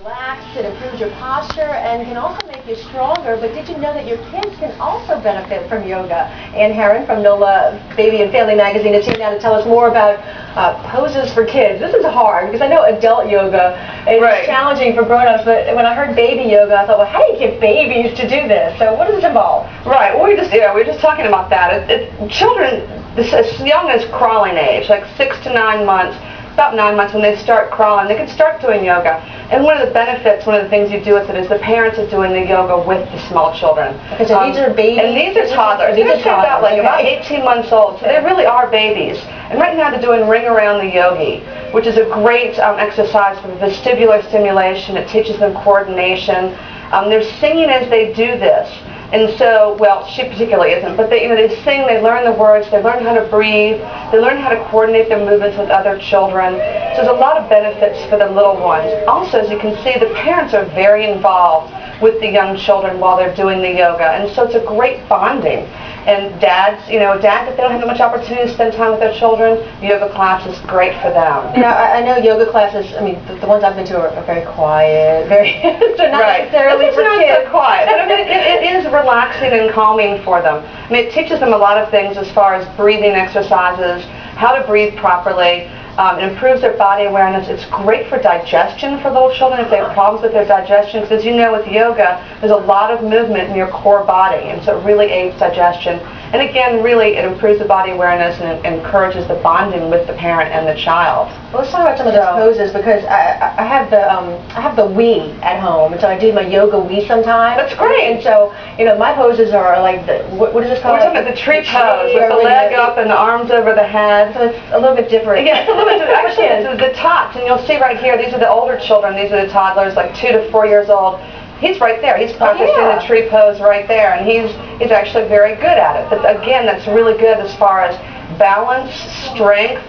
Relax, it improves your posture and can also make you stronger. But did you know that your kids can also benefit from yoga? Ann Herron from NOLA Baby and Family Magazine is here now to tell us more about poses for kids. This is hard because I know adult yoga is challenging for grown-ups, but when I heard baby yoga, I thought, well, how do you get babies to do this? So what does this involve? Right. Well, we were just talking about that. Children as young as crawling age, like 6 to 9 months. About 9 months when they start crawling, they can start doing yoga. And one of the benefits, one of the things you do with it is the parents are doing the yoga with the small children. Okay, so these are babies? And these are toddlers. These are about 18 months old, so they really are babies. And right now they're doing ring around the yogi, which is a great exercise for vestibular stimulation. It teaches them coordination. They're singing as they do this. And so, well, she particularly isn't, but they sing, they learn the words, they learn how to breathe, they learn how to coordinate their movements with other children. So there's a lot of benefits for the little ones. Also, as you can see, the parents are very involved with the young children while they're doing the yoga, and so it's a great bonding. And dads, dads, if they don't have much opportunity to spend time with their children, yoga class is great for them. I know yoga classes, I mean, the ones I've been to are very quiet, they're not necessarily for kids. Not so quiet, but I mean, it is relaxing and calming for them. I mean, it teaches them a lot of things as far as breathing exercises, how to breathe properly. It improves their body awareness. It's great for digestion for little children if they have problems with their digestion. Because as you know, with yoga, there's a lot of movement in your core body, and so it really aids digestion. And again, really, it improves the body awareness and it encourages the bonding with the parent and the child. Well, let's talk about some of those poses because I have the Wii at home, and so I do my yoga Wii sometimes. That's great. And so, my poses are like what is this called? We're talking about the tree pose with the leg up and the arms over the head. So it's a little bit different. Yeah, it's a little bit different. Actually, it's the tots, and you'll see right here, these are the older children, these are the toddlers, like 2 to 4 years old. He's right there. He's practicing the tree pose right there, and he's actually very good at it. But again, that's really good as far as balance, strength.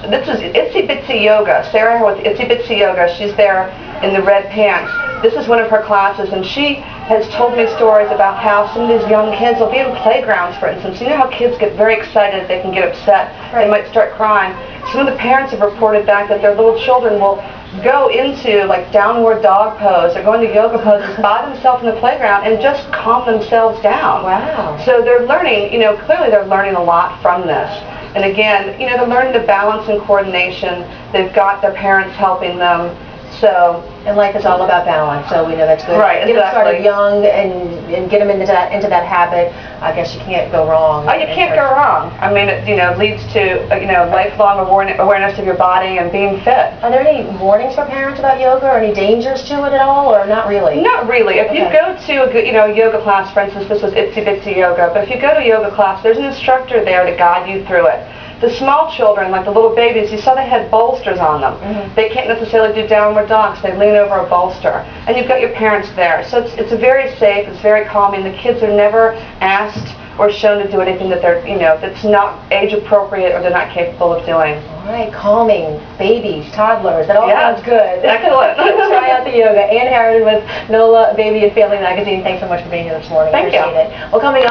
This is Itsy Bitsy Yoga. Sarah with Itsy Bitsy Yoga, she's there in the red pants. This is one of her classes, and she has told me stories about how some of these young kids will be in playgrounds, for instance. You know how kids get very excited, they can get upset, they might start crying. Some of the parents have reported back that their little children will go into like downward dog pose or go into yoga poses by themselves in the playground and just calm themselves down. Wow. So they're learning, clearly they're learning a lot from this. And again, they're learning the balance and coordination. They've got their parents helping them. So, and life is all about balance, so we know that's good. Right, Get them started young and get them into that habit. I guess you can't go wrong. Oh, you can't go wrong. I mean, it leads to lifelong awareness of your body and being fit. Are there any warnings for parents about yoga, or any dangers to it at all, or not really? Not really. If you go to a yoga class, for instance, this was Itsy Bitsy Yoga, but if you go to a yoga class, there's an instructor there to guide you through it. The small children, like the little babies, you saw they had bolsters on them. They can't necessarily do downward dogs. They lean over a bolster. And you've got your parents there. So it's very safe, it's very calming. The kids are never asked or shown to do anything that that's not age appropriate or they're not capable of doing. All right, calming, babies, toddlers, that all sounds good. Excellent. Try out the yoga. Ann Herron with NOLA Baby and Family Magazine. Thanks so much for being here this morning. Thank you. Appreciate it. Well, coming up.